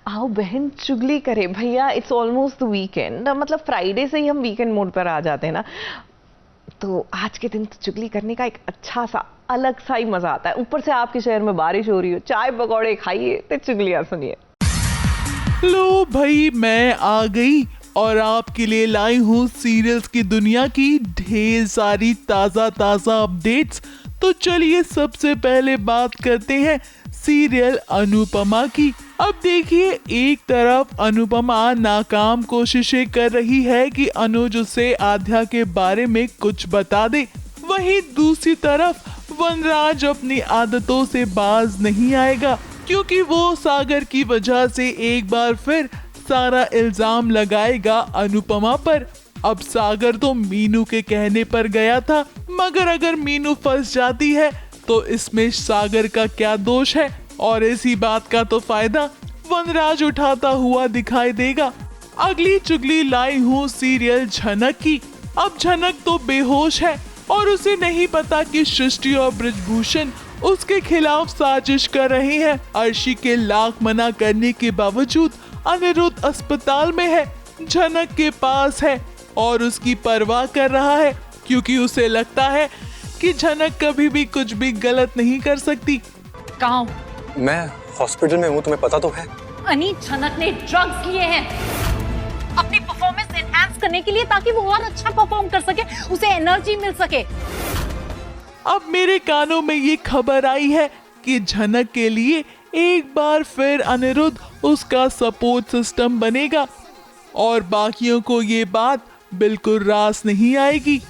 आओ बहन चुगली करे भैया, इट्स ऑलमोस्ट द वीकेंड, मतलब फ्राइडे से ही हम वीकेंड मोड पर आ जाते हैं ना, तो आज के दिन तो चुगली करने का एक अच्छा सा अलग सा ही मजा आता है। ऊपर से आपके शहर में बारिश हो रही हो, चाय पकौड़े खाइए तो चुगलियां सुनिए। लो भाई, मैं आ गई और आपके लिए लाई हूँ सीरियल्स की दुनिया की ढेर सारी ताज़ा अपडेट्स। तो चलिए सबसे पहले बात करते हैं सीरियल अनुपमा की। अब देखिए, एक तरफ अनुपमा नाकाम कोशिशें कर रही है कि अनुज उसे आध्या के बारे में कुछ बता दे, वहीं दूसरी तरफ वनराज अपनी आदतों से बाज नहीं आएगा, क्योंकि वो सागर की वजह से एक बार फिर सारा इल्जाम लगाएगा अनुपमा पर। अब सागर तो मीनू के कहने पर गया था, मगर अगर मीनू फंस जाती है तो इसमें सागर का क्या दोष है, और इसी बात का तो फायदा वनराज उठाता हुआ दिखाई देगा। अगली चुगली लाई हूँ सीरियल झनक की। अब झनक तो बेहोश है और उसे नहीं पता कि सृष्टि और ब्रिजभूषण उसके खिलाफ साजिश कर रहे हैं। अर्शी के लाख मना करने के बावजूद अनिरुद्ध अस्पताल में है, झनक के पास है और उसकी परवाह कर रहा है, क्योंकि उसे लगता है कि झनक कभी भी कुछ भी गलत नहीं कर सकती। कहाँ हूँ? मैं हॉस्पिटल में हूँ, तुम्हें पता तो है। अनी, झनक ने ड्रग्स लिए हैं अपनी परफॉर्मेंस एनहांस करने के लिए, ताकि वो और अच्छा परफॉर्म कर सके, उसे एनर्जी मिल सके। अब मेरे कानों में ये खबर आई है कि झनक के लिए एक बार फिर अनिरुद्ध उसका सपोर्ट सिस्टम बनेगा और बाकियों को ये बात बिल्कुल रास नहीं आएगी।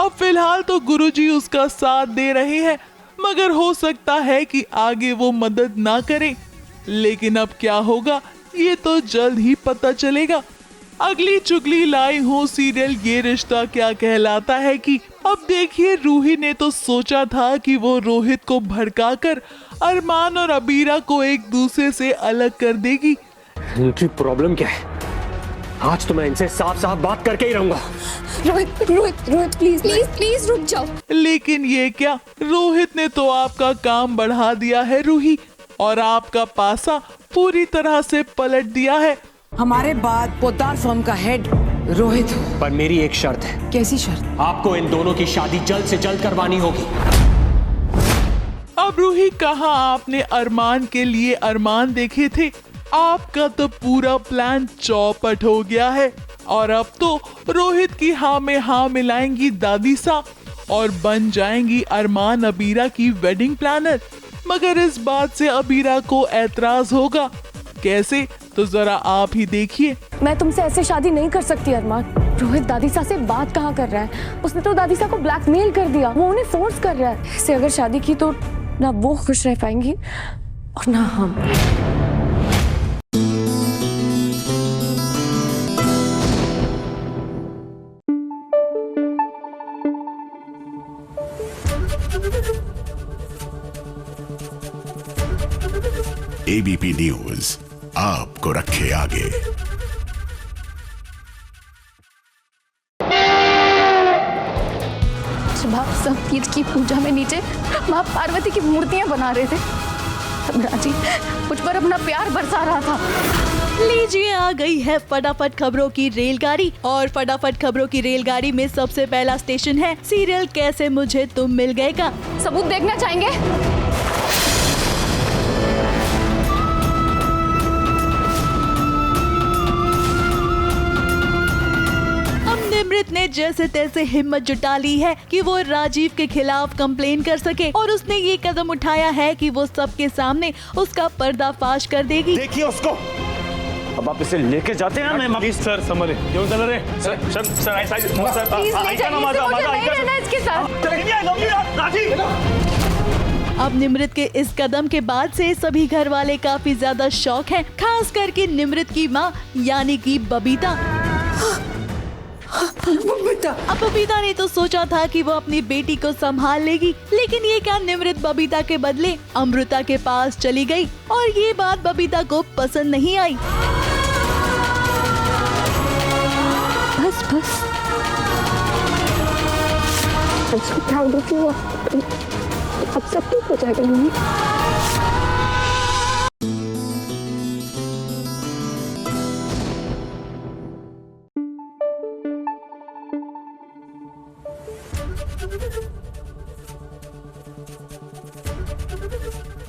अब फिलहाल तो गुरुजी उसका साथ दे रहे हैं, मगर हो सकता है कि आगे वो मदद ना करें। लेकिन अब क्या होगा ये तो जल्द ही पता चलेगा। अगली चुगली लाई हूँ सीरियल ये रिश्ता क्या कहलाता है की। अब देखिए, रूही ने तो सोचा था कि वो रोहित को भड़काकर अरमान और अबीरा को एक दूसरे से अलग कर देगी। इनकी प्रॉब्लम क्या है? आज तो मैं इनसे साफ बात करके ही रहूंगा। रोहित प्लीज रुक जाओ। लेकिन ये क्या, रोहित ने तो आपका काम बढ़ा दिया है रूही, और आपका पासा पूरी तरह से पलट दिया है। हमारे बाद पोद्दार फर्म का हेड रोहित हो। पर मेरी एक शर्त है। कैसी शर्त? आपको इन दोनों की शादी जल्द से जल्द करवानी होगी। अब रूही, कहाँ आपने अरमान के लिए अरमान देखे थे? आपका तो पूरा प्लान चौपट हो गया है, और अब तो रोहित की हाँ में हाँ मिलाएंगी दादी सा और बन जाएंगी अरमान अबीरा की वेडिंग प्लानर। मगर इस बात से अबीरा को एतराज होगा। कैसे, तो जरा आप ही देखिए। मैं तुमसे ऐसे शादी नहीं कर सकती अरमान। रोहित दादीसा से बात कहाँ कर रहा है? उसने तो दादीसा को ब्लैकमेल कर दिया, वो उन्हें फोर्स कर रहा है। इससे अगर शादी की तो ना वो खुश रह पाएंगी और ना हम। एबीपी न्यूज आपको रखे आगे। जब आप सब तीज की पूजा में नीचे माँ पार्वती की मूर्तियां बना रहे थे, तब राजी मुझ पर अपना प्यार बरसा रहा था। लीजिए, आ गई है फटाफट खबरों की रेलगाड़ी, और फटाफट खबरों की रेलगाड़ी में सबसे पहला स्टेशन है सीरियल कैसे मुझे तुम मिल गए का। सबूत देखना चाहेंगे? निमृत ने जैसे तैसे हिम्मत जुटा ली है कि वो राजीव के खिलाफ कंप्लेन कर सके, और उसने ये कदम उठाया है कि वो सबके सामने उसका पर्दाफाश कर देगी। देखिए उसको, अब आप इसे लेके जाते हैं। मैं प्लीज सर संभले, क्यों चल रहे अब निमृत के इस कदम के बाद से सभी घर वाले काफी ज्यादा शॉक हैं, खास करके निमृत की माँ यानी कि बबीता। अब बबीता ने तो सोचा था कि वो अपनी बेटी को संभाल लेगी, लेकिन ये क्या, निमृत बबीता के बदले अमृता के पास चली गई, और ये बात बबीता को पसंद नहीं आई। बस अब सब ठीक हो जाएगा।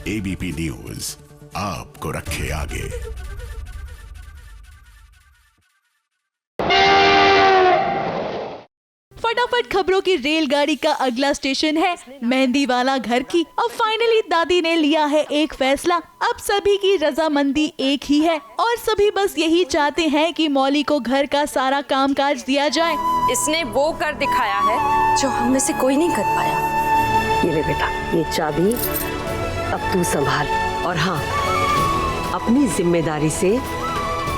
एबीपी न्यूज आपको रखे आगे। फटाफट खबरों की रेलगाड़ी का अगला स्टेशन है मेहंदी वाला घर की। अब फाइनली दादी ने लिया है एक फैसला। अब सभी की रजामंदी एक ही है और सभी बस यही चाहते हैं कि मौली को घर का सारा कामकाज दिया जाए। इसने वो कर दिखाया है जो हम में से कोई नहीं कर पाया। ये ले बेटा, ये चाबी अब तू संभाल, और हाँ, अपनी जिम्मेदारी से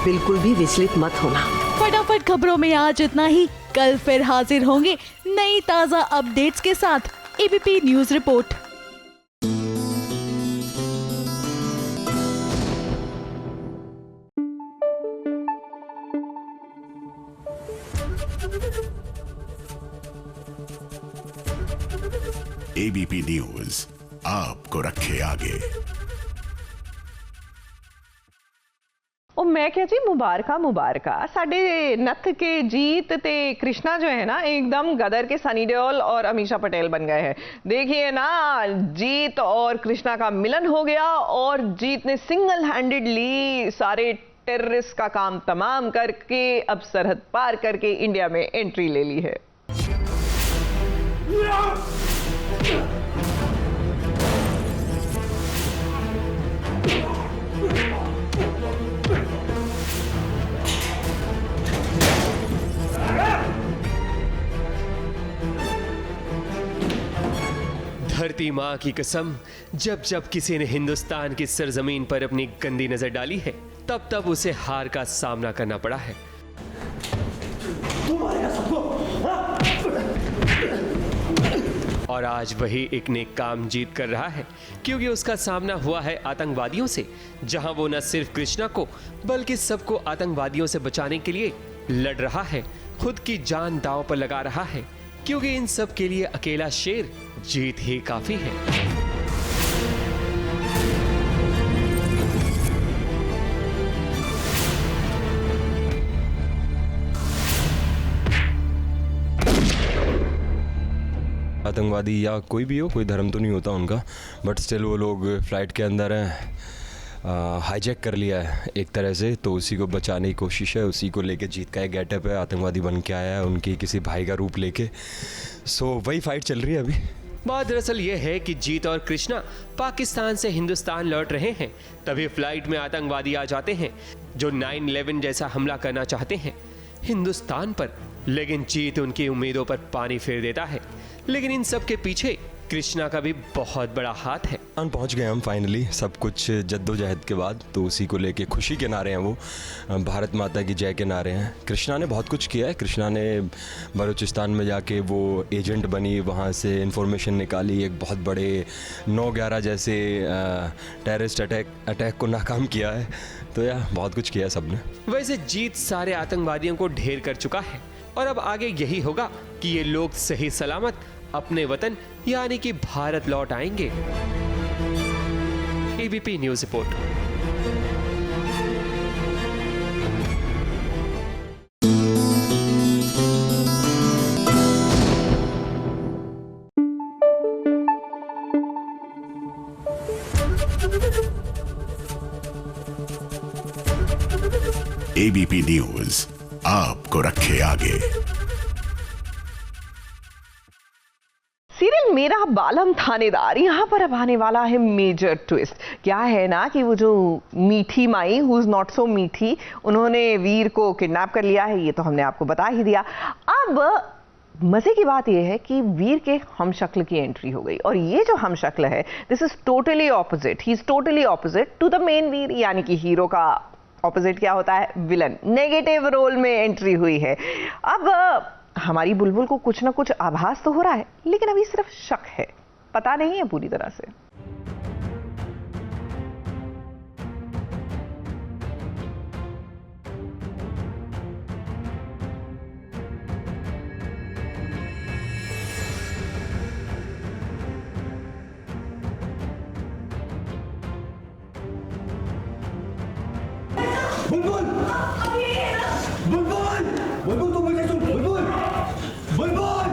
बिल्कुल भी विचलित मत होना। फटाफट खबरों में आज इतना ही। कल फिर हाजिर होंगे नई ताजा अपडेट्स के साथ। ABP news report. ABP news आपको रखे आगे। ਉਹ ਮੈਂ ਕਿਹਾ ਜੀ ਮੁਬਾਰਕਾਂ ਮੁਬਾਰਕਾਂ ਸਾਡੇ नथ के जीत ते कृष्णा जो है ना एकदम गदर के सनी देओल और अमीषा पटेल बन गए हैं। देखिए ना, जीत और कृष्णा का मिलन हो गया और जीत ने सिंगल हैंडेडली सारे टेररिस्ट का काम तमाम करके अब सरहद पार करके इंडिया में एंट्री ले ली है। धरती माँ की कसम, जब जब किसी ने हिंदुस्तान की सरजमीन पर अपनी गंदी नजर डाली है, तब तब उसे हार का सामना करना पड़ा है। और आज वही एक नेक काम जीत कर रहा है, क्योंकि उसका सामना हुआ है आतंकवादियों से, जहां वो न सिर्फ कृष्णा को बल्कि सबको आतंकवादियों से बचाने के लिए लड़ रहा है, खुद की जान दांव पर लगा रहा है, क्योंकि इन सब के लिए अकेला शेर जीत ही काफी है। आतंकवादी या कोई भी हो, कोई धर्म तो नहीं होता उनका, बट स्टिल वो लोग फ्लाइट के अंदर हैं, हाईजैक कर लिया है एक तरह से, तो उसी को बचाने की कोशिश है। उसी को लेके जीत का एक गेटअप है, आतंकवादी बन के आया है उनकी किसी भाई का रूप लेके। सो वही फाइट चल रही है अभी। बात दरअसल ये है कि जीत और कृष्णा पाकिस्तान से हिंदुस्तान लौट रहे हैं, तभी फ्लाइट में आतंकवादी आ जाते हैं जो 9/11 जैसा हमला करना चाहते हैं हिंदुस्तान पर, लेकिन जीत उनकी उम्मीदों पर पानी फेर देता है। लेकिन इन सब के पीछे कृष्णा का भी बहुत बड़ा हाथ है। पहुंच गए हम फाइनली, सब कुछ जद्दोजहद के बाद, तो उसी को लेके खुशी के नारे हैं, वो भारत माता की जय के नारे हैं। कृष्णा ने बहुत कुछ किया है। कृष्णा ने बलूचिस्तान में जाके वो एजेंट बनी, वहाँ से इंफॉर्मेशन निकाली, एक बहुत बड़े 9/11 जैसे टेररिस्ट अटैक को नाकाम किया है। तो यार बहुत कुछ किया है सबने। वैसे जीत सारे आतंकवादियों को ढेर कर चुका है और अब आगे यही होगा कि ये लोग सही सलामत अपने वतन यानी कि भारत लौट आएंगे। ABP news report. ABP news आपको रखे आगे। सीरियल मेरा बालम थानेदार, यहाँ पर अब आने वाला है मेजर ट्विस्ट। क्या है ना कि वो जो मीठी माई हु इज नॉट सो मीठी, उन्होंने वीर को किडनैप कर लिया है, ये तो हमने आपको बता ही दिया। अब मजे की बात यह है कि वीर के हमशक्ल की एंट्री हो गई और ये जो हमशक्ल है, this is totally opposite, he is totally opposite to the main वीर, यानी कि हीरो का ऑपोजिट क्या होता है, विलन, नेगेटिव रोल में एंट्री हुई है। अब हमारी बुलबुल को कुछ ना कुछ आभास तो हो रहा है, लेकिन अभी सिर्फ शक है, पता नहीं है पूरी तरह से। बुलबुल, बुलबुल, बुलबुल, तुम मुझे सुन, बुलबुल, बुलबुल।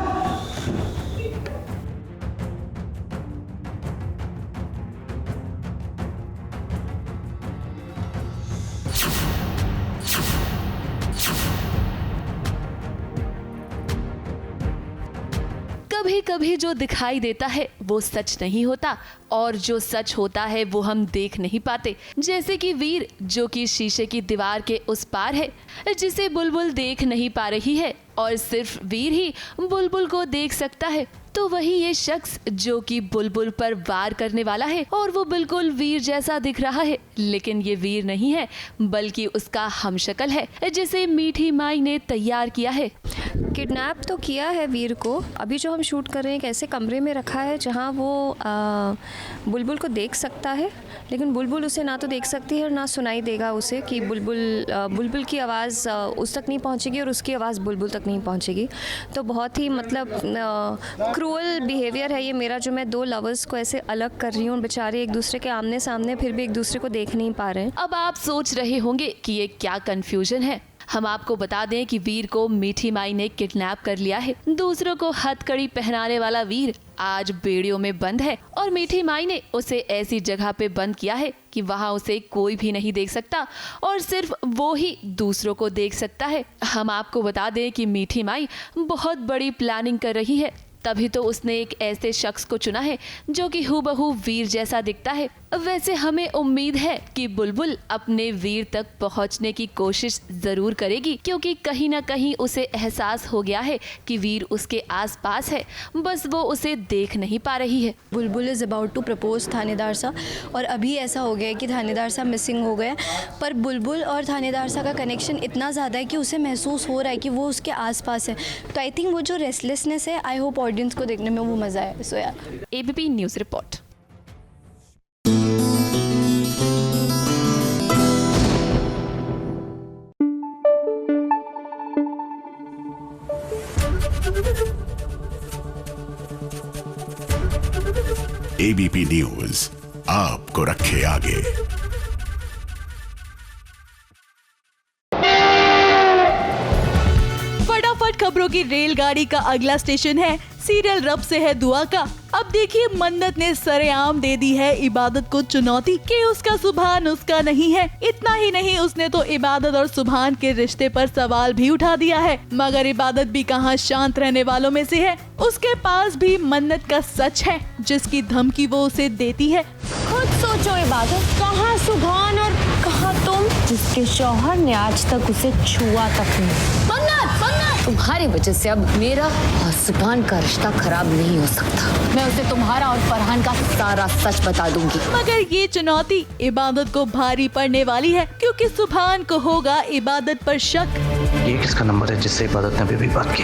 कभी कभी जो दिखाई देता है वो सच नहीं होता और जो सच होता है वो हम देख नहीं पाते। जैसे कि वीर जो कि शीशे की दीवार के उस पार है, जिसे बुलबुल देख नहीं पा रही है और सिर्फ वीर ही बुलबुल को देख सकता है। तो वही ये शख्स जो कि बुलबुल पर वार करने वाला है और वो बिल्कुल वीर जैसा दिख रहा है, लेकिन ये वीर नहीं है बल्कि उसका हमशक्ल है जिसे मीठी माई ने तैयार किया है। किडनैप तो किया है वीर को। अभी जो हम शूट कर रहे हैं एक ऐसे कमरे में रखा है जहां वो बुलबुल को देख सकता है, लेकिन बुलबुल उसे ना तो देख सकती है और ना सुनाई देगा उसे कि बुलबुल की आवाज़ उस तक नहीं पहुंचेगी और उसकी आवाज़ बुलबुल तक नहीं पहुंचेगी। तो बहुत ही मतलब क्रूअल बिहेवियर है ये मेरा, जो मैं दो लवर्स को ऐसे अलग कर रही हूँ। बेचारे एक दूसरे के आमने सामने फिर भी एक दूसरे को देख नहीं पा रहे हैं। अब आप सोच रहे होंगे कि ये क्या कंफ्यूजन है। हम आपको बता दें कि वीर को मीठी माई ने किडनैप कर लिया है। दूसरों को हथकड़ी पहनाने वाला वीर आज बेड़ियों में बंद है और मीठी माई ने उसे ऐसी जगह पे बंद किया है कि वहाँ उसे कोई भी नहीं देख सकता और सिर्फ वो ही दूसरों को देख सकता है। हम आपको बता दें कि मीठी माई बहुत बड़ी प्लानिंग कर रही है, तभी तो उसने एक ऐसे शख्स को चुना है जो कि हूबहू वीर जैसा दिखता है। वैसे हमें उम्मीद है कि बुलबुल अपने वीर तक पहुंचने की कोशिश जरूर करेगी, क्योंकि कहीं ना कहीं उसे एहसास हो गया है कि वीर उसके आसपास है, बस वो उसे देख नहीं पा रही है। बुलबुल इज़ अबाउट टू प्रपोज थानेदार साहब, और अभी ऐसा हो गया है कि थानेदार साहब मिसिंग हो गए, पर बुलबुल और थानेदार साहब का कनेक्शन इतना ज़्यादा है कि उसे महसूस हो रहा है कि वो उसके आसपास है। तो आई थिंक वो जो रेस्टलेसनेस है, आई होप ऑडियंस को देखने में वो मज़ा है। सो यार, ABP news report. ABP news आपको रखे आगे। फटाफट खबरों की रेलगाड़ी का अगला स्टेशन है सीरियल रब से है दुआ का। अब देखिए, मन्नत ने सरेआम दे दी है इबादत को चुनौती कि उसका सुभान उसका नहीं है। इतना ही नहीं, उसने तो इबादत और सुभान के रिश्ते पर सवाल भी उठा दिया है। मगर इबादत भी कहाँ शांत रहने वालों में से है। उसके पास भी मन्नत का सच है जिसकी धमकी वो उसे देती है। खुद सोचो इबादत, कहाँ सुभान और कहाँ तुम, जिसके शौहर ने आज तक उसे छुआ तक नहीं। तुम्हारी वजह से अब मेरा और सुभान का रिश्ता खराब नहीं हो सकता। मैं उसे तुम्हारा और फरहान का सारा सच बता दूंगी। मगर ये चुनौती इबादत को भारी पड़ने वाली है, क्योंकि सुभान को होगा इबादत पर शक। ये किसका नंबर है जिससे इबादत ने अभी भी बात की?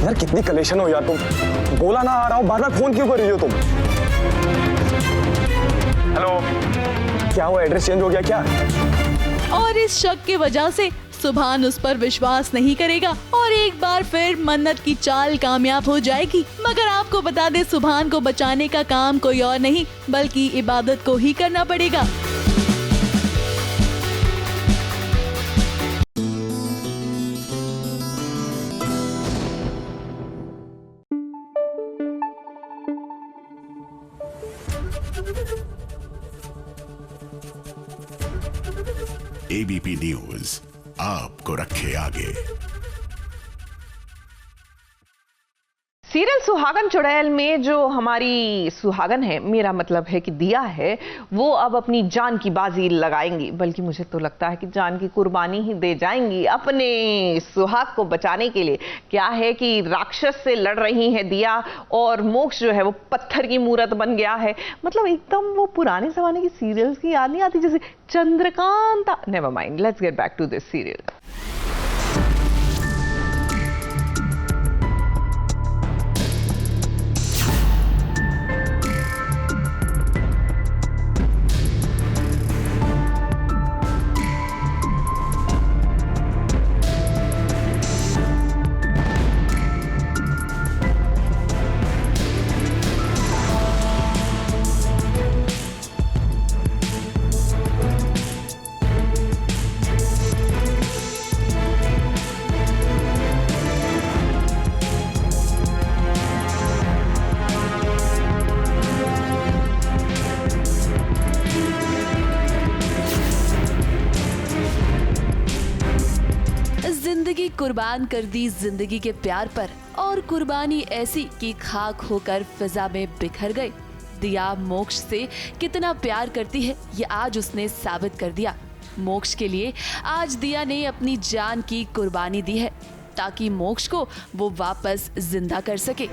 यार कितनी कलेशन हो यार तुम, बोला ना आ रहा हूँ, बार बार फोन क्यों कर रही हो तुम? हेलो, क्या हुआ, एड्रेस चेंज हो गया क्या? और इस शक की वजह से सुभान उस पर विश्वास नहीं करेगा और एक बार फिर मन्नत की चाल कामयाब हो जाएगी। मगर आपको बता दे, सुभान को बचाने का काम कोई और नहीं बल्कि इबादत को ही करना पड़ेगा। एबीपी न्यूज आपको रखे आगे। सीरियल सुहागन चुड़ैल में जो हमारी सुहागन है, मेरा मतलब है कि दिया है, वो अब अपनी जान की बाजी लगाएंगी, बल्कि मुझे तो लगता है कि जान की कुर्बानी ही दे जाएंगी अपने सुहाग को बचाने के लिए। क्या है कि राक्षस से लड़ रही है दिया और मोक्ष जो है वो पत्थर की मूरत बन गया है। मतलब एकदम वो पुराने जमाने की सीरियल्स की याद नहीं आती, जैसे Chandrakanta. Never mind, let's get back to this serial. कुर्बान कर दी जिंदगी के प्यार पर, और कुर्बानी ऐसी कि खाक होकर फिजा में बिखर गए। दिया मोक्ष से कितना प्यार करती है ये आज उसने साबित कर दिया। मोक्ष के लिए आज दिया ने अपनी जान की कुर्बानी दी है ताकि मोक्ष को वो वापस जिंदा कर सके।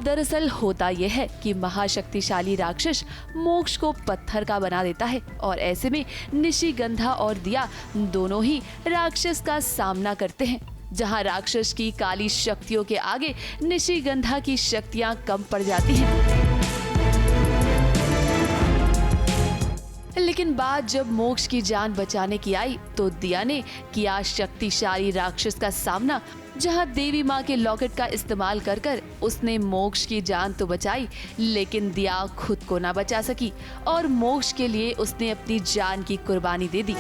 दरअसल होता यह है कि महाशक्तिशाली राक्षस मोक्ष को पत्थर का बना देता है और ऐसे में निशिगंधा और दिया दोनों ही राक्षस का सामना करते हैं। जहां राक्षस की काली शक्तियों के आगे निशिगंधा की शक्तियां कम पड़ जाती हैं। लेकिन बात जब मोक्ष की जान बचाने की आई तो दिया ने किया शक्तिशाली राक्षस का सामना। जहां देवी माँ के लॉकेट का इस्तेमाल कर कर उसने मोक्ष की जान तो बचाई, लेकिन दिया खुद को ना बचा सकी और मोक्ष के लिए उसने अपनी जान की कुर्बानी दे दी।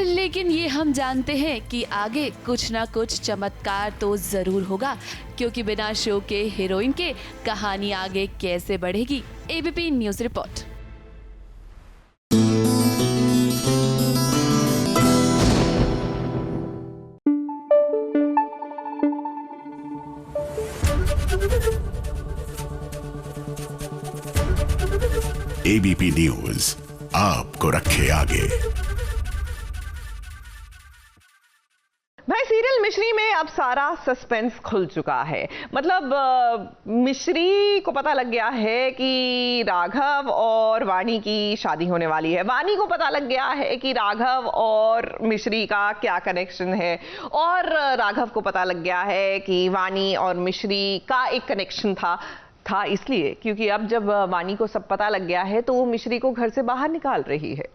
लेकिन ये हम जानते हैं कि आगे कुछ ना कुछ चमत्कार तो जरूर होगा, क्योंकि बिना शो के हीरोइन के कहानी आगे कैसे बढ़ेगी। ABP news report. ABP news आपको रखे आगे। भाई सीरियल मिश्री में अब सारा सस्पेंस खुल चुका है। मतलब मिश्री को पता लग गया है कि राघव और वाणी की शादी होने वाली है। वाणी को पता लग गया है कि राघव और मिश्री का क्या कनेक्शन है, और राघव को पता लग गया है कि वाणी और मिश्री का एक कनेक्शन था इसलिए क्योंकि अब जब वाणी को सब पता लग गया है तो वो मिश्री को घर से बाहर निकाल रही है।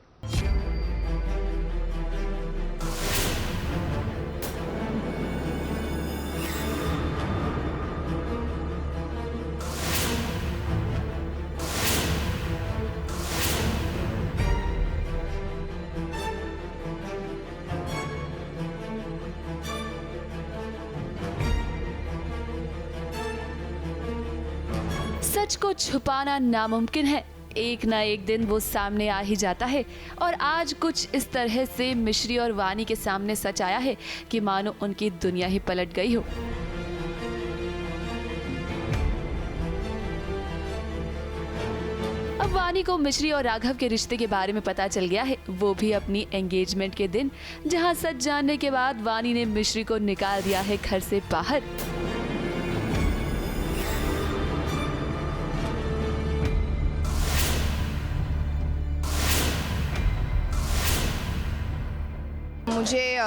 सच को छुपाना नामुमकिन है, एक ना एक दिन वो सामने आ ही जाता है। और आज कुछ इस तरह से मिश्री और वाणी के सामने सच आया है कि मानो उनकी दुनिया ही पलट गई हो। अब वाणी को मिश्री और राघव के रिश्ते के बारे में पता चल गया है, वो भी अपनी एंगेजमेंट के दिन, जहां सच जानने के बाद वाणी ने मिश्री को निकाल दिया है घर से बाहर। मुझे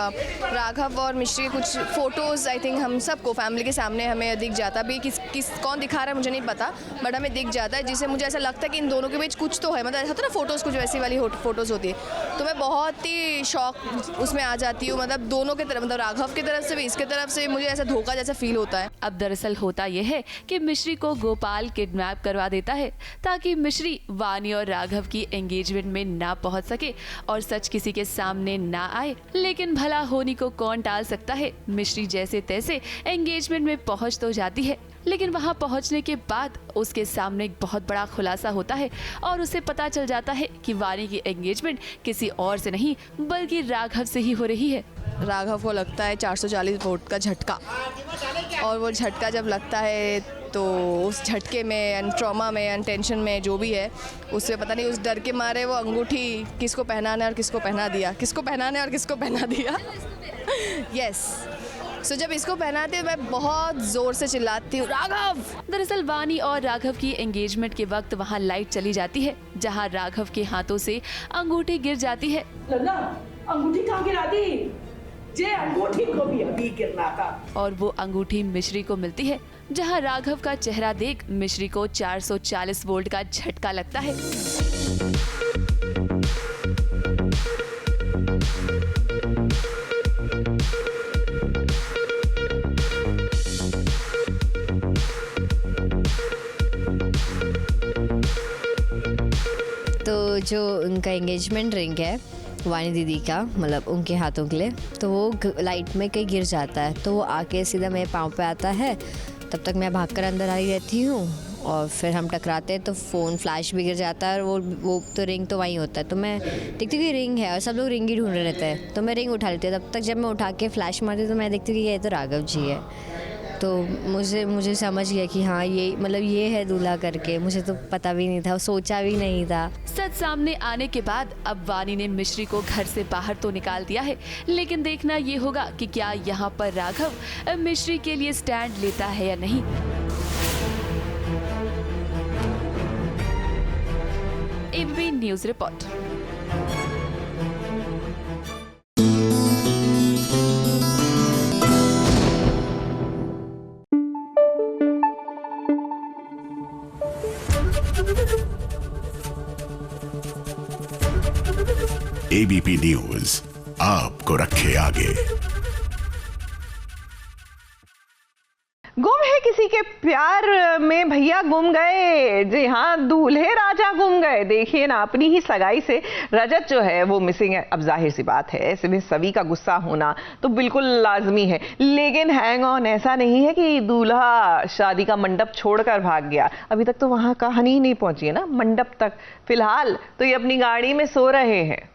राघव और मिश्री के कुछ फ़ोटोज़ आई थिंक हम सबको फैमिली के सामने हमें दिख जाता भी, कौन दिखा रहा है मुझे नहीं पता, बट हमें दिख जाता है, जिससे मुझे ऐसा लगता है कि इन दोनों के बीच कुछ तो है। मतलब ऐसा होता है ना फ़ोटोज़ कुछ वैसी वाली फ़ोटोज़ होती है, तो मैं बहुत ही शॉक उसमें आ जाती हूँ। मतलब दोनों के तरफ, मतलब राघव की तरफ से भी इसके तरफ से मुझे ऐसा धोखा जैसा फील होता है। अब दरअसल होता यह है कि मिश्री को गोपाल किडनैप करवा देता है ताकि मिश्री वाणी और राघव की एंगेजमेंट में ना पहुंच सके और सच किसी के सामने ना आए। लेकिन भला होनी को कौन टाल सकता है। मिश्री जैसे तैसे एंगेजमेंट में पहुंच तो जाती है, लेकिन वहां पहुंचने के बाद उसके सामने एक बहुत बड़ा खुलासा होता है और उसे पता चल जाता है कि वाणी की एंगेजमेंट किसी और से नहीं बल्कि राघव से ही हो रही है। राघव को लगता है 440 वोट का झटका, और वो झटका जब लगता है तो उस झटके में एंड ट्रॉमा में एंड टेंशन में जो भी है, उससे पता नहीं उस डर के मारे वो अंगूठी किसको पहनाना है और किसको पहना दिया, किसको पहनाना है और किसको पहना दिया। यस, सो जब इसको पहनाते हैं मैं बहुत जोर से चिल्लाती हूँ राघव। दरअसल वाणी और राघव की एंगेजमेंट के वक्त वहाँ लाइट चली जाती है, जहाँ राघव के हाथों से अंगूठी गिर जाती है। अंगूठी कहाँ गिरा दी? जे अंगूठी को भी अभी गिरना था। और वो अंगूठी मिश्री को मिलती है। जहां राघव का चेहरा देख मिश्री को 440 वोल्ट का झटका लगता है। तो जो उनका एंगेजमेंट रिंग है वानी दीदी का, मतलब उनके हाथों के लिए, तो वो लाइट में कहीं गिर जाता है, तो वो आके सीधा मेरे पाँव पे आता है। तब तक मैं भागकर अंदर आई रहती हूँ और फिर हम टकराते हैं तो फ़ोन फ्लैश भी गिर जाता है और वो तो रिंग तो वहीं होता है। तो मैं देखती हूँ कि रिंग है और सब लोग रिंग ही ढूंढ रहे रहते हैं, तो मैं रिंग उठा लेती हूँ। तब तक जब मैं उठा के फ्लैश मारती हूँ तो मैं देखती हूँ कि ये तो राघव जी है। तो मुझे समझ गया कि हाँ ये है दूल्हा करके। मुझे तो पता भी नहीं था, सोचा भी नहीं था। सच सामने आने के बाद अब वानी ने मिश्री को घर से बाहर तो निकाल दिया है, लेकिन देखना ये होगा कि क्या यहाँ पर राघव मिश्री के लिए स्टैंड लेता है या नहीं। ABP news report. ABP news आपको रखे आगे। गुम है किसी के प्यार में भैया गुम गए। जी हाँ, दूल्हे राजा गुम गए। देखिए ना, अपनी ही सगाई से रजत जो है वो मिसिंग है। अब जाहिर सी बात है, ऐसे में सभी का गुस्सा होना तो बिल्कुल लाजमी है, लेकिन हैंग ऑन, ऐसा नहीं है कि दूल्हा शादी का मंडप छोड़कर भाग गया। अभी तक तो वहां कहानी ही नहीं पहुंची है ना मंडप तक। फिलहाल तो ये अपनी गाड़ी में सो रहे हैं।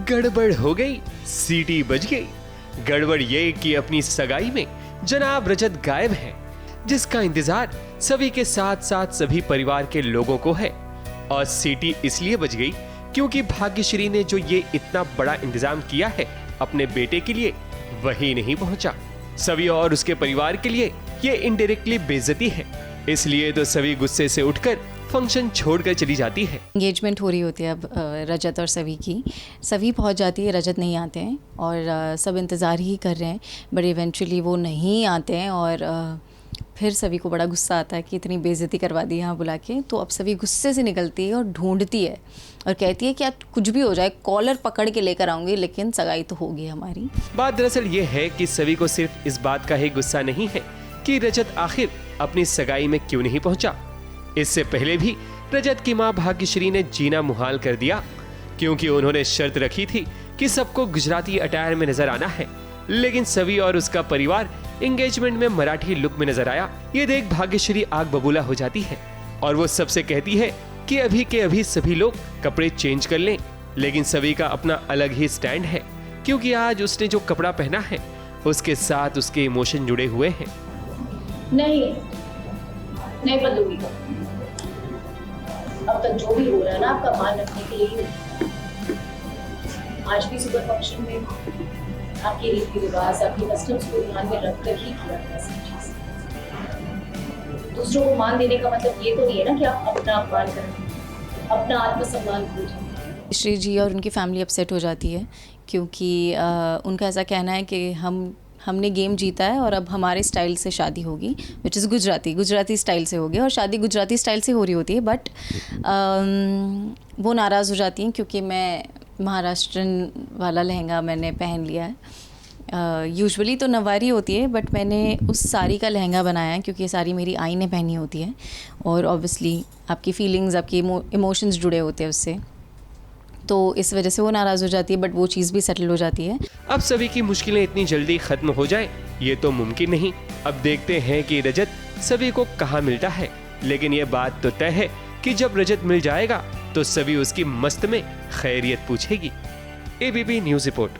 गड़बड़ हो गई, सीटी बज गई। गड़बड़ ये कि अपनी सगाई में जनाब रजत गायब है, जिसका इंतजार सभी के साथ साथ सभी परिवार के लोगों को है। और सीटी इसलिए बज गई क्योंकि भाग्यश्री ने जो ये इतना बड़ा इंतजाम किया है अपने बेटे के लिए, वही नहीं पहुंचा। सभी और उसके परिवार के लिए ये इनडायरेक्टली बेइज्जती है। इसलिए तो सभी गुस्से से उठकर फंक्शन छोड़कर चली जाती है। एंगेजमेंट हो रही होती है अब रजत और सभी की। सभी पहुंच जाती है, रजत नहीं आते हैं और सब इंतज़ार ही कर रहे हैं, बट इवेंचुअली वो नहीं आते हैं और फिर सभी को बड़ा गुस्सा आता है कि इतनी बेइज्जती करवा दी यहाँ बुला के। तो अब सभी गुस्से से निकलती है और ढूंढती है और कहती है कि आज कुछ भी हो जाए, कॉलर पकड़ के लेकर आऊँगी, लेकिन सगाई तो होगी हमारी। बात दरअसल ये है कि सभी को सिर्फ इस बात का ही गुस्सा नहीं है कि रजत आखिर अपनी सगाई में क्यों नहीं पहुंचा। इससे पहले भी रजत की मां भाग्यश्री ने जीना मुहाल कर दिया, क्योंकि उन्होंने शर्त रखी थी कि सबको गुजराती अटायर में नजर आना है। लेकिन सभी और उसका परिवार एंगेजमेंट में मराठी लुक में नजर आया। ये देख भाग्यश्री आग बबूला हो जाती है और वो सबसे कहती है कि अभी के अभी सभी लोग कपड़े चेंज कर लें। लेकिन सभी का अपना अलग ही स्टैंड है, क्योंकि आज उसने जो कपड़ा पहना है उसके साथ उसके इमोशन जुड़े हुए हैं। नहीं बदलूंगी। अब तक जो भी हो रहा है ना, आपका मान रखने के लिए। आज भी सुपर फंक्शन में आपके रीति रिवाज, आपकी कस्टम्स को ध्यान में रखकर ही किया गया सब चीज। दूसरों को मान देने का मतलब ये तो नहीं है ना कि आप अपना अपमान करें, अपना आत्मसम्मान खो जाए। श्री जी और उनकी फैमिली अपसेट हो जाती है, क्योंकि उनका ऐसा कहना है कि हमने गेम जीता है और अब हमारे स्टाइल से शादी होगी, विच इज़ गुजराती स्टाइल से होगी। और शादी गुजराती स्टाइल से हो रही होती है, बट वो नाराज़ हो जाती हैं क्योंकि मैं महाराष्ट्रन वाला लहंगा मैंने पहन लिया है। यूजुअली तो नवारी होती है, बट मैंने उस साड़ी का लहंगा बनाया है क्योंकि ये साड़ी मेरी आई ने पहनी होती है और ऑब्वियसली आपकी फीलिंग्स, आपकी इमोशंस जुड़े होते हैं उससे, तो इस वजह से वो नाराज़ हो जाती है, बट वो चीज़ भी सेटल हो जाती है। अब सभी की मुश्किलें इतनी जल्दी खत्म हो जाए ये तो मुमकिन नहीं। अब देखते हैं कि रजत सभी को कहाँ मिलता है। लेकिन ये बात तो तय है कि जब रजत मिल जाएगा तो सभी उसकी मस्त में खैरियत पूछेगी। ABP news report.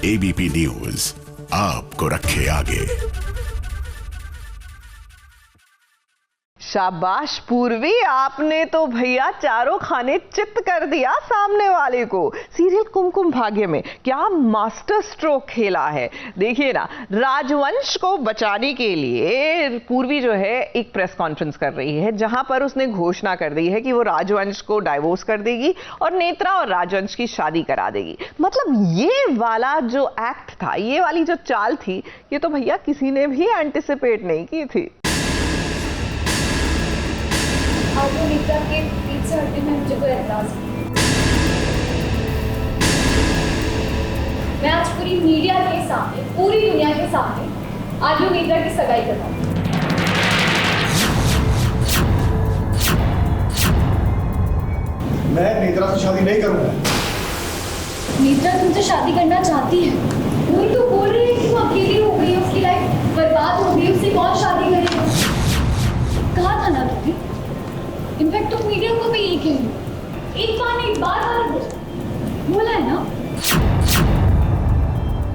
ABP news आपको रखे आगे। शाबाश पूर्वी, आपने तो भैया चारों खाने चित्त कर दिया सामने वाले को। सीरियल कुमकुम भाग्य में क्या मास्टर स्ट्रोक खेला है। देखिए ना, राजवंश को बचाने के लिए पूर्वी जो है एक प्रेस कॉन्फ्रेंस कर रही है जहां पर उसने घोषणा कर दी है कि वो राजवंश को डाइवोर्स कर देगी और नेत्रा और राजवंश की शादी करा देगी। मतलब ये वाला जो एक्ट था, ये वाली जो चाल थी, ये तो भैया किसी ने भी एंटिसिपेट नहीं की थी। आगे नेत्रा के बीच से हटने में मुझे कोई एतराज नहीं। मैं आज पूरी मीडिया के सामने, पूरी दुनिया के सामने आलू नेत्रा की सगाई करता हूँ। मैं नेत्रा से शादी नहीं करूंगा। नेत्रा तुमसे शादी करना चाहती है, वही तो बोल रही है कि वो अकेली हो गई, उसकी लाइफ बर्बाद हो गई, उससे कौन शादी करेगा। कहा था ना तुमने, इनफैक्ट तुम मीडिया को भी यही कही, एक बार नहीं बार बोला है ना।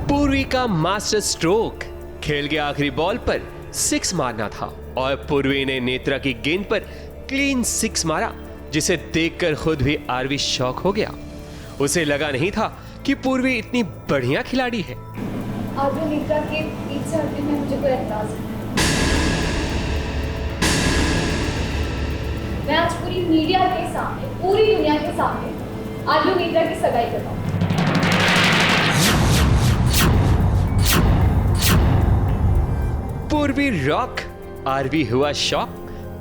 पूर्वी का मास्टर स्ट्रोक, खेल के आखिरी बॉल पर 6 मारना था और पूर्वी ने नेत्रा की गेंद पर क्लीन 6 मारा, जिसे देखकर खुद भी आरवी शॉक हो गया। उसे लगा नहीं था कि पूर्वी इतनी बढ़िया खिलाड़ी है। आगे नेत्रा के बीच से हटने में मुझे कोई एतराज नहीं। मैं आज पूरी मीडिया के सामने, पूरी दुनिया के सामने आलू नेत्रा की सगाई करता हूँ। पूर्वी रॉक, आरवी हुआ शॉक।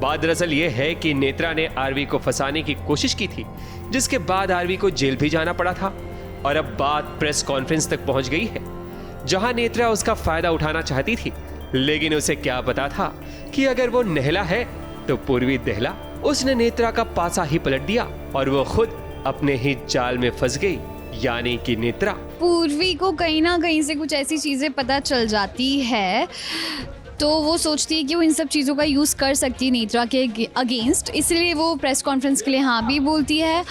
बात दरअसल ये है कि नेत्रा ने आरवी को फंसाने की कोशिश की थी, जिसके बाद आरवी को जेल भी जाना पड़ा था। और अब बात प्रेस कॉन्फ्रेंस तक पहुंच गई है, जहां नेत्रा उसका फायदा उठाना चाहती थी, लेकिन उसे क्या पता था कि अगर वो नहला है तो पूर्वी दहला। उसने नेत्रा का पासा ही पलट दिया और वो खुद अपने ही जाल में फंस गई, यानी कि नेत्रा। पूर्वी को कहीं ना कहीं से कुछ ऐसी चीजें पता चल जाती है, तो वो सोचती है कि वो इन सब चीज़ों का यूज़ कर सकती है नेत्रा के अगेंस्ट, इसलिए वो प्रेस कॉन्फ्रेंस के लिए हाँ भी बोलती है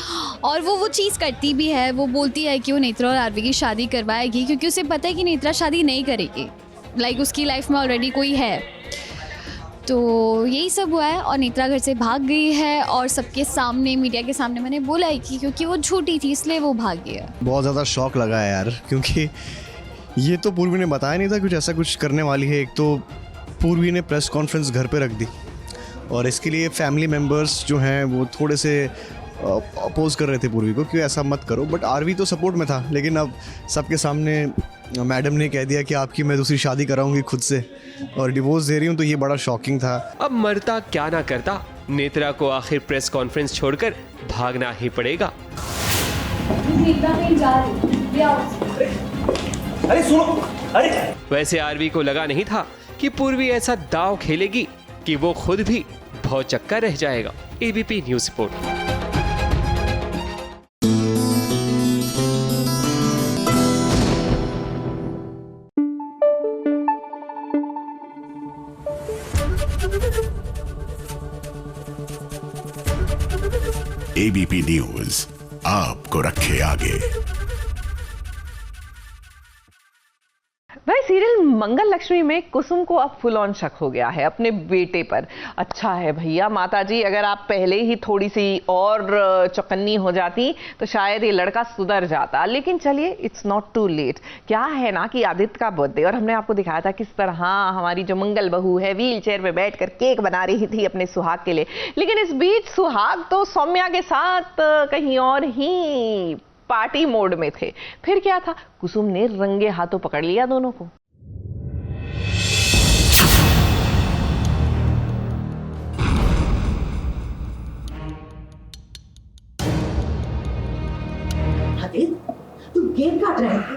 और वो चीज़ करती भी है। वो बोलती है कि वो नेत्रा और आरवी की शादी करवाएगी, क्योंकि उसे पता है कि नेत्रा शादी नहीं करेगी, लाइक उसकी लाइफ में ऑलरेडी कोई है। तो यही सब हुआ है और नेत्रा घर से भाग गई है और सबके सामने, मीडिया के सामने मैंने बोला है कि क्योंकि वो झूठी थी इसलिए वो भाग गया। बहुत ज़्यादा शौक लगा है यार, क्योंकि ये तो पूर्वी ने बताया नहीं था कुछ ऐसा कुछ करने वाली है। एक तो पूर्वी ने प्रेस कॉन्फ्रेंस घर पे रख दी और इसके लिए फैमिली मेम्बर्स जो हैं वो थोड़े से अपोज कर रहे थे पूर्वी को कि ऐसा मत करो, बट आरवी तो सपोर्ट में था। लेकिन अब सबके सामने मैडम ने कह दिया कि आपकी मैं दूसरी शादी कराऊंगी खुद से और डिवोर्स दे रही हूँ, तो ये बड़ा शॉकिंग था। अब मरता क्या ना करता, नेत्रा को आखिर प्रेस कॉन्फ्रेंस छोड़कर भागना ही पड़ेगा। अरे सुनो, अरे वैसे आरवी को लगा नहीं था कि पूर्वी ऐसा दांव खेलेगी कि वो खुद भी भौचक्का रह जाएगा। ABP news report. ABP news आपको रखे आगे। भाई, सीरियल मंगल लक्ष्मी में कुसुम को अब फुल ऑन शक हो गया है अपने बेटे पर। अच्छा है भैया माताजी, अगर आप पहले ही थोड़ी सी और चौकन्नी हो जाती तो शायद ये लड़का सुधर जाता, लेकिन चलिए इट्स नॉट टू लेट। क्या है ना कि आदित्य का बर्थडे और हमने आपको दिखाया था किस तरह हमारी जो मंगल बहू है व्हील चेयर में बैठकर केक बना रही थी अपने सुहाग के लिए, लेकिन इस बीच सुहाग तो सौम्या के साथ कहीं और ही पार्टी मोड में थे। फिर क्या था, कुसुम ने रंगे हाथों पकड़ लिया दोनों को। तुम गेम काट रहे थे,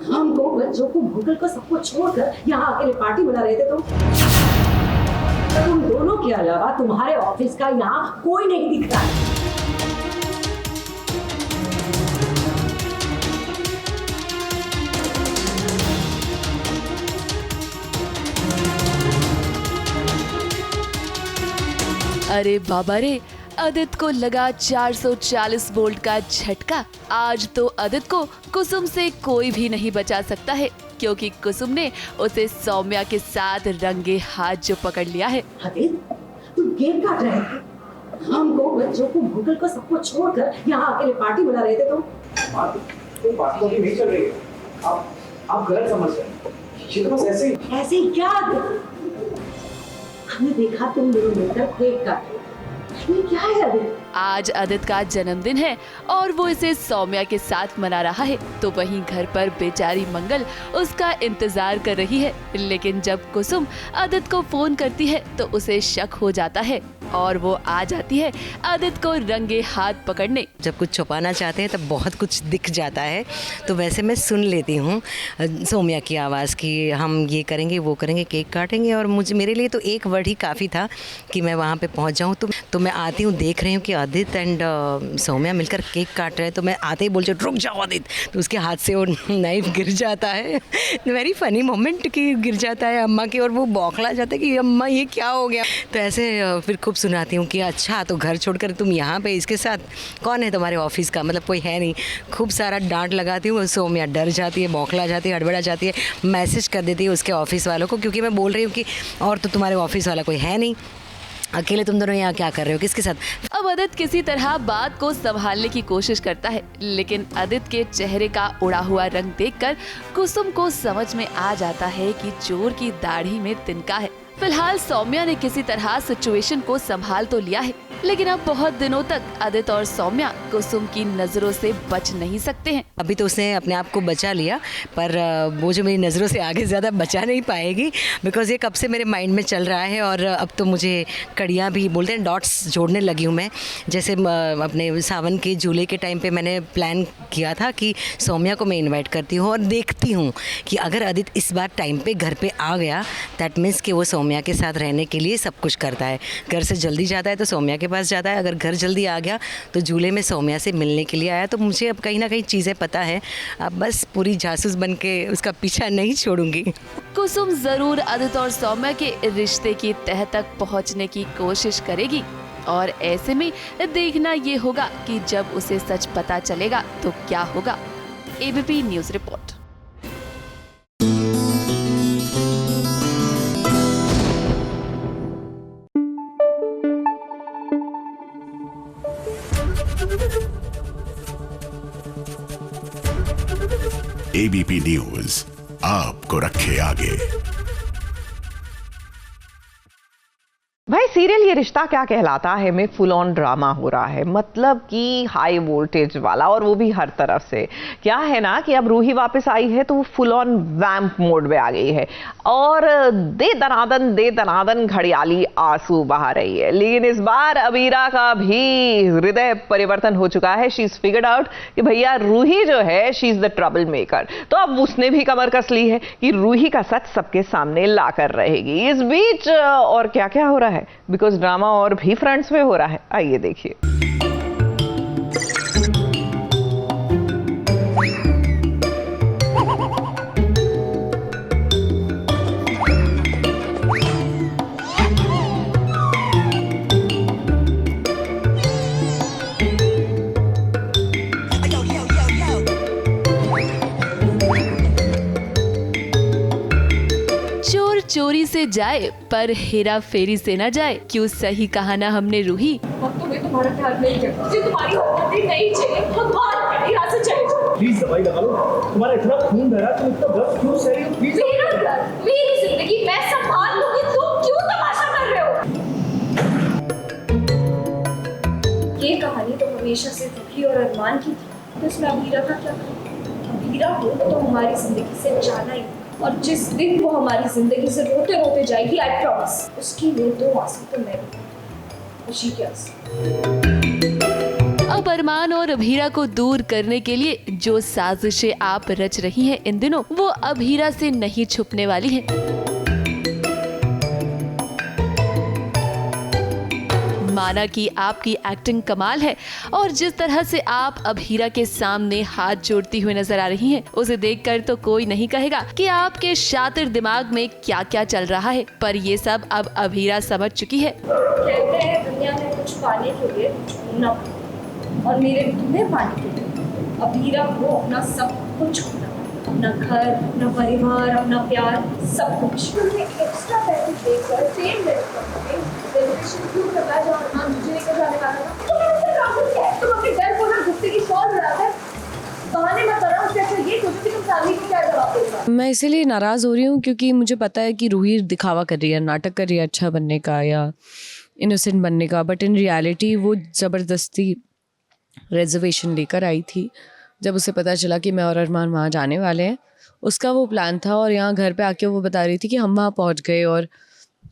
हमको बच्चों को मुगल को सबको छोड़कर यहाँ अकेले पार्टी बना रहे थे। तुम दोनों के अलावा तुम्हारे ऑफिस का यहाँ कोई नहीं दिखता। अरे बाबा रे, आदित्य को लगा 440 वोल्ट का झटका। आज तो आदित्य को कुसुम से कोई भी नहीं बचा सकता है, क्योंकि कुसुम ने उसे सौम्या के साथ रंगे हाथ जो पकड़ लिया है। आदित्य, तुम गेम काट रहे थे। हमको, बच्चों को, भूगल को, सबको छोड़कर यहाँ अकेले पार्टी बना रहे थे तुम। बात तो नहीं चल रही है। आप गलत समझ रहे हैं। ये तो बस ऐसे ही क्या? हमने देखा तुम दोनों मिलकर केक काट रहे। ये क्या है आदित्य? आज आदित्य का जन्मदिन है और वो इसे सौम्या के साथ मना रहा है, तो वहीं घर पर बेचारी मंगल उसका इंतजार कर रही है। लेकिन जब कुसुम आदित्य को फोन करती है तो उसे शक हो जाता है और वो आ जाती है आदित्य को रंगे हाथ पकड़ने। जब कुछ छुपाना चाहते हैं तब बहुत कुछ दिख जाता है, तो वैसे मैं सुन लेती हूँ सौम्या की आवाज़ की हम ये करेंगे वो करेंगे, केक काटेंगे, और मेरे लिए तो एक वर्ड ही काफ़ी था कि मैं वहाँ पे पहुँच जाऊँ। तो मैं आती हूँ, देख रही हूँ कि आदित्य एंड सौम्या मिलकर केक काट रहे हैं, तो मैं आते ही बोल रही रुक जाओ आदित्य, तो उसके हाथ से वो नाइफ गिर जाता है। वेरी फनी मोमेंट कि गिर जाता है अम्मा की, और वो बौखला जाता है कि अम्मा ये क्या हो गया। तो ऐसे फिर खूब सुनाती हूँ कि अच्छा तो घर छोड़कर तुम यहाँ पे इसके साथ, कौन है तुम्हारे ऑफिस का, मतलब कोई है नहीं। खूब सारा डांट लगाती हूँ, सौम्या डर जाती है, बौखला जाती है, हड़बड़ा जाती है, मैसेज कर देती है उसके ऑफिस वालों को, क्योंकि मैं बोल रही हूँ कि और तो तुम्हारे ऑफिस वाला कोई है नहीं, अकेले तुम दोनों यहाँ क्या कर रहे हो, किसके साथ। अब आदित्य किसी तरह बात को संभालने की कोशिश करता है, लेकिन आदित्य के चेहरे का उड़ा हुआ रंग देखकर कुसुम को समझ में आ जाता है कि चोर की दाढ़ी में तिनका है। फिलहाल सौम्या ने किसी तरह सिचुएशन को संभाल तो लिया है, लेकिन अब बहुत दिनों तक आदित्य और सौम्या कुसुम की नजरों से बच नहीं सकते हैं। अभी तो उसने अपने आप को बचा लिया, पर वो जो मेरी नज़रों से आगे ज़्यादा बचा नहीं पाएगी, बिकॉज ये कब से मेरे माइंड में चल रहा है। और अब तो मुझे कड़ियाँ भी बोलते हैं, डॉट्स जोड़ने लगी हूँ मैं। जैसे अपने सावन के झूले के टाइम पे मैंने प्लान किया था कि सौम्या को मैं इन्वाइट करती हूँ और देखती हूँ कि अगर आदित्य इस बार टाइम पे घर पे आ गया, दैट मीन्स कि वो सौम्या के साथ रहने के लिए सब कुछ करता है। घर से जल्दी जाता है तो सौम्या के पास जाता है, अगर घर जल्दी आ गया तो झूले में सौम्या से मिलने के लिए आया। तो मुझे अब कहीं ना कहीं चीज़ें पता है, अब बस पूरी जासूस बन के उसका पीछा नहीं छोड़ूंगी। कुसुम जरूर आदित्य और सौम्या के रिश्ते की तह तक पहुंचने की कोशिश करेगी, और ऐसे में देखना ये होगा कि जब उसे सच पता चलेगा तो क्या होगा। ABP news report. ABP news आपको रखे आगे। भाई सीरियल ये रिश्ता क्या कहलाता है में फुल ऑन ड्रामा हो रहा है, मतलब कि हाई वोल्टेज वाला, और वो भी हर तरफ से। क्या है ना कि अब रूही वापस आई है तो वो फुल ऑन वैम्प मोड में आ गई है और दे दनादन घड़ियाली आंसू बहा रही है। लेकिन इस बार अबीरा का भी हृदय परिवर्तन हो चुका है। शी इज फिगर्ड आउट कि भैया रूही जो है she is the trouble maker. तो अब उसने भी कमर कस ली है कि रूही का सच सबके सामने ला कर रहेगी। इस बीच और क्या क्या हो रहा है, बिकॉज ड्रामा और भी फ्रंट्स पे हो रहा है, आइए देखिए। चोरी से जाए पर हेरा फेरी से न जाए, क्यों सही कहा ना हमने रूही। अब तुम्हें तुम्हारा ख्याल नहीं है, मुझे तुम्हारी हरकतें नहीं चाहिए, भगवान करे यहाँ से चले जाओ। प्लीज दवाई लगा लो, तुम्हारा इतना खून बह रहा है, तुम इतना दर्द क्यों सह रही हो? प्लीज मेरा घर, मेरी जिंदगी मैं संभाल लूंगी, तुम क्यों तमाशा कर रहे हो? ये कहानी तो हमेशा से दुखी और अरमान की थी, तो इसमें अबीरा का क्या? अबीरा हो तो हमारी जिंदगी से जाना ही, और जिस दिन वो हमारी जिंदगी से रोते रोते जाएगी, आई प्रॉमिस, उसकी लिए दो आंसू तो मैं भी, खुशी के आंसू। अब अरमान और अभीरा को दूर करने के लिए जो साजिशें आप रच रही हैं इन दिनों, वो अभीरा से नहीं छुपने वाली हैं। माना कि आपकी एक्टिंग कमाल है और जिस तरह से आप अभीरा के सामने हाथ जोड़ती हुई नजर आ रही हैं, उसे देखकर तो कोई नहीं कहेगा कि आपके शातिर दिमाग में क्या क्या चल रहा है, पर ये सब अब अभीरा समझ चुकी है। कहते हैं दुनिया पाने के लिए ढूंढना पड़ा और मेरे ढूंढे पाने के लिए अभीरा को अपना सब कुछ छोड़ना पड़ा, अपना घर, अपना परिवार, अपना प्यार, सब कुछ। मुझे एक्स्ट्रा पैसे देकर ट्रेन रिजर्वेशन क्यों करवाया जहाँ अरमान मुझे लेकर जाने वाला था? तुम अपने डर को ना गुस्से की शॉल बढ़ाते हैं, बहाने मत बनाओ। उससे अच्छा ये सोचो कि तुम फैमिली को क्या जवाब देगा। मैं इसीलिए नाराज़ हो रही हूँ क्योंकि मुझे पता है कि रूही दिखावा कर रही है, नाटक कर रही है अच्छा बनने का या इनोसेंट बनने का, बट इन रियलिटी वो ज़बरदस्ती रिजर्वेशन लेकर आई थी। जब उसे पता चला कि मैं और अरमान वहाँ जाने वाले हैं, उसका वो प्लान था और यहाँ घर पे आके वो बता रही थी कि हम वहाँ पहुँच गए और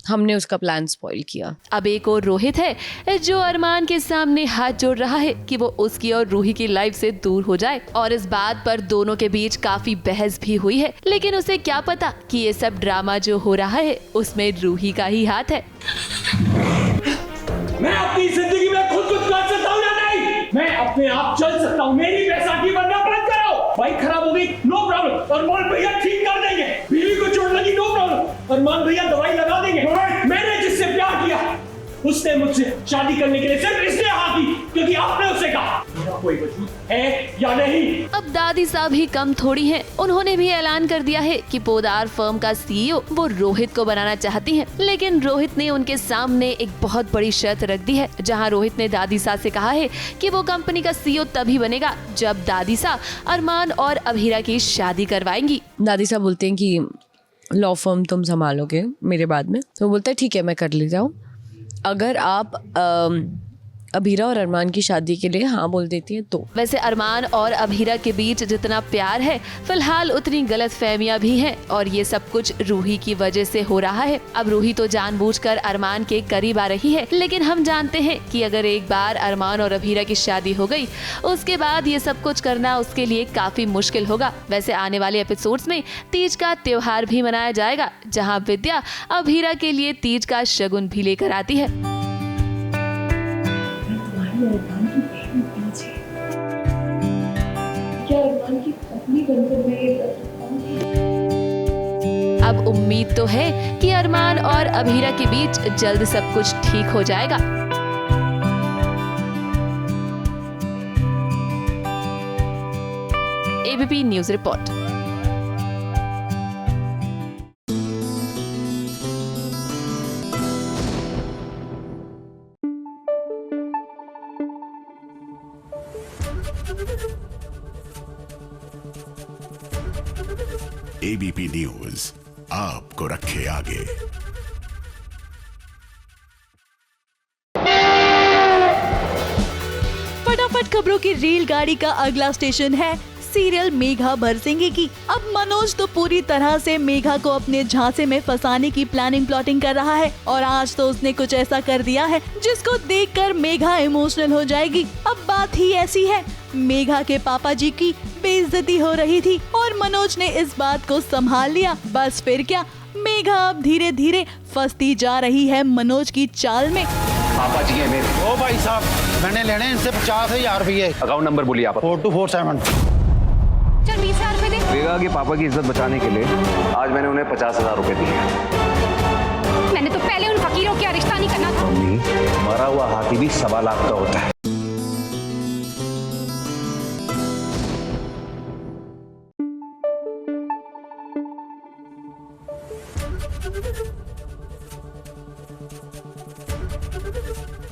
हमने उसका प्लान स्पॉइल किया। अब एक और रोहित है जो अरमान के सामने हाथ जोड़ रहा है कि वो उसकी और रूही की लाइफ से दूर हो जाए और इस बात पर दोनों के बीच काफी बहस भी हुई है, लेकिन उसे क्या पता कि ये सब ड्रामा जो हो रहा है उसमें रूही का ही हाथ है। मैं अपनी जिंदगी में खुद कुछ कर सकता हूँ या नहीं? मैं अपने आप चल सकता हूँ, मेरी बैसाखी बनना बंद करो। बाइक खराब हो गई, नो प्रॉब्लम, अरमान भैया ठीक कर देंगे। बीवी को चोट लगी, नो प्रॉब्लम, अरमान भैया दवाई लगा देंगे। मैंने जिससे प्यार किया उसने मुझसे शादी करने के लिए सिर्फ इसलिए हाँ की क्योंकि आपने उसे कहा। मेरा कोई वजूद है या नहीं? अब दादी साहब ही कम थोड़ी हैं, उन्होंने भी ऐलान कर दिया है कि पोदार फर्म का सीईओ वो रोहित को बनाना चाहती हैं, लेकिन रोहित ने उनके सामने एक बहुत बड़ी शर्त रख दी है, जहां रोहित ने दादी साहब से कहा है कि वो कंपनी का सीईओ तभी बनेगा जब दादी साहब अरमान और अभीरा की शादी करवाएंगी। दादी साहब बोलते हैं कि लॉ फर्म तुम संभालोगे मेरे बाद में, तो बोलता है ठीक है मैं कर लेता हूँ, अगर आप अभीरा और अरमान की शादी के लिए हाँ बोल देती है तो। वैसे अरमान और अभीरा के बीच जितना प्यार है फिलहाल उतनी गलतफहमियां भी हैं और ये सब कुछ रूही की वजह से हो रहा है। अब रूही तो जानबूझकर अरमान के करीब आ रही है, लेकिन हम जानते हैं कि अगर एक बार अरमान और अभीरा की शादी हो गई उसके बाद ये सब कुछ करना उसके लिए काफी मुश्किल होगा। वैसे आने वाले एपिसोड्स में तीज का त्योहार भी मनाया जाएगा, जहाँ विद्या अभीरा के लिए तीज का शगुन भी लेकर आती है। अब उम्मीद तो है कि अरमान और अभीरा के बीच जल्द सब कुछ ठीक हो जाएगा। ABP news report. ABP news आपको रखे आगे। फटाफट खबरों की रेलगाड़ी का अगला स्टेशन है सीरियल मेघा बरसेंगे की। अब मनोज तो पूरी तरह से मेघा को अपने झांसे में फंसाने की प्लाटिंग कर रहा है और आज तो उसने कुछ ऐसा कर दिया है जिसको देखकर मेघा इमोशनल हो जाएगी। अब बात ही ऐसी है, मेघा के पापा जी की बेइज्जती हो रही थी और मनोज ने इस बात को संभाल लिया। बस फिर क्या, मेघा अब धीरे धीरे फंसती जा रही है मनोज की चाल में। पापा जी है मेरे। ओ भाई साहब, मैंने लेने इनसे 50,000 रुपये। अकाउंट नंबर बोलिए आप। 4247। चल 20,000 रुपए दे। मेघा के पापा की इज्जत बचाने के लिए आज मैंने उन्हें 50,000 रुपए दिए। मैंने तो पहले उन फकीरों का रिश्ता नहीं करना था। मम्मी, मरा हुआ हाथी भी 1.25 लाख का होता है।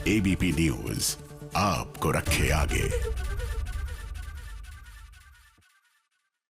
एबीपी न्यूज आपको रखे आगे।